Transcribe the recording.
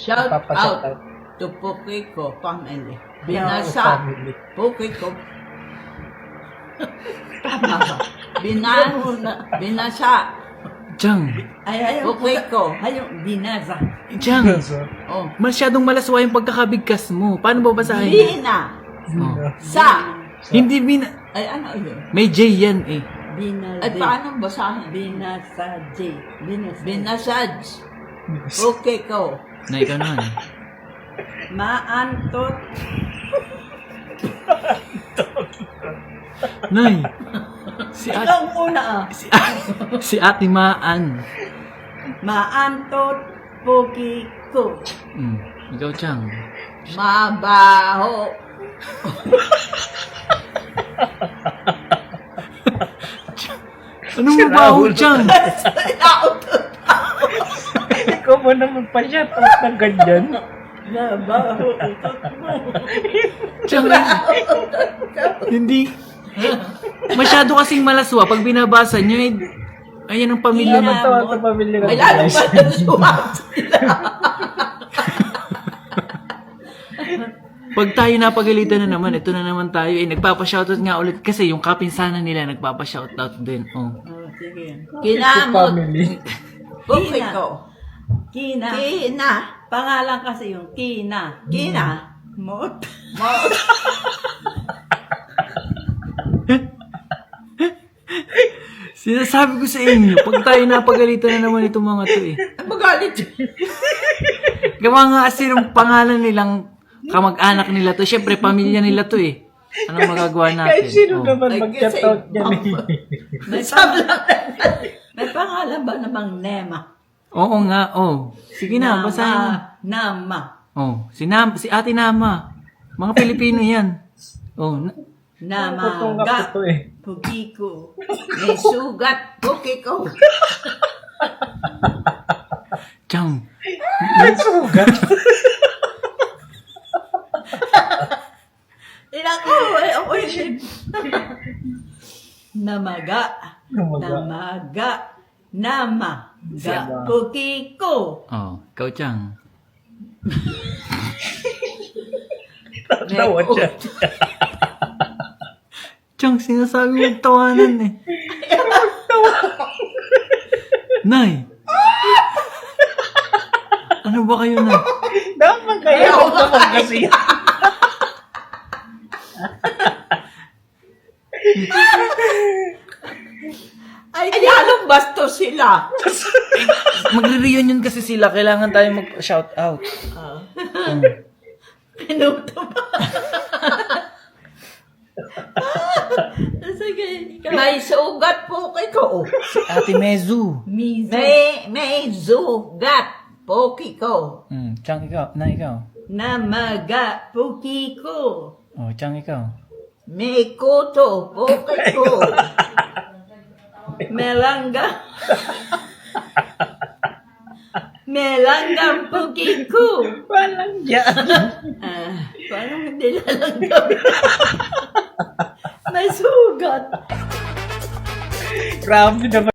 Shout Papashout out out. to Pukiko family. Binasa. Binasa. Family. Pukiko. Tama ba? Binasa. Chang, Pukiko. Hayong binasa. Chang, Oh. masyadong malaswa yung pagkakabigkas mo. Paano babasahin? Bina. Oh. Sa. Hindi bina... Ay, ano yun? May J yan eh. Ay, paano basahin? Binasaj. Binasaj. Pukiko. Na ikaw naman. Maantot. Nay, si Ate, Ikaw muna ah. si Ate Maan. Maantot. Pukiko. Ikaw, Chang. Mabaho. Anong mabaho, Chang? Ikaw mo naman pa-shout out ng ganyan. Nabaho. Ikot mo. Chang, hindi. Masyado kasing malaswa. Pag binabasa nyo, eh, ayan ang pamilya Dapat na. tawa sa pamilya ng Ay, lalo guys. pa na suwat sila. Pag tayo napagalitan na naman, ito na naman tayo. Eh, nagpapashoutout nga ulit kasi yung kapinsanan nila nagpapashoutout din. Oh. Oh, sige. Kinamot. Family. Pukiko. Kina. Kina. Pangalan kasi yung Kina. Kina. Mot. Mot. Sinasabi ko sa inyo, pag tayo napagalitan na naman itong mga to eh. Ang magalit. Gawa nga kasi yung pangalan nilang kamag-anak nila to. Siyempre, pamilya nila to eh. Anong magagawa natin? Kahit sino Oh. naman Ay, mag-shout kasi- out yan eh. May pangalan ba namang Nema? Oo nga, oh. Sige na, basahin mo. Nama. Oh, si Ate Nama. Mga Pilipino yan. Oh, Totoo nga Namaga. po to eh. Pukiko. May sugat. Pukiko. Chang. May sugat. Ilang ko. Namaga. Namaga. Namaga. Namaga. Sama. Pukiko. Oh, ikaw Chang. Tawa siya. Chang, sinasabi mo tawanan eh. Nay. Ano ba kayo na? Dapat kaya ako naman kasi. Ay, lalong bastos sila. Magre-reunion kasi sila. Kailangan tayo mag-shout out. Pinuto ba? Sige, ikaw. May sugat. Pukiko. Ate Mezu. Mizo. May sugat. Pukiko. Chang, ikaw. Na, ikaw. Namaga. Pukiko. Oh, Chang, ikaw. May kuto. Pukiko. Melanga. Melanggang Pukiko. Walang yan. Paano hindi lalanggang? May sugat. Grabe naman.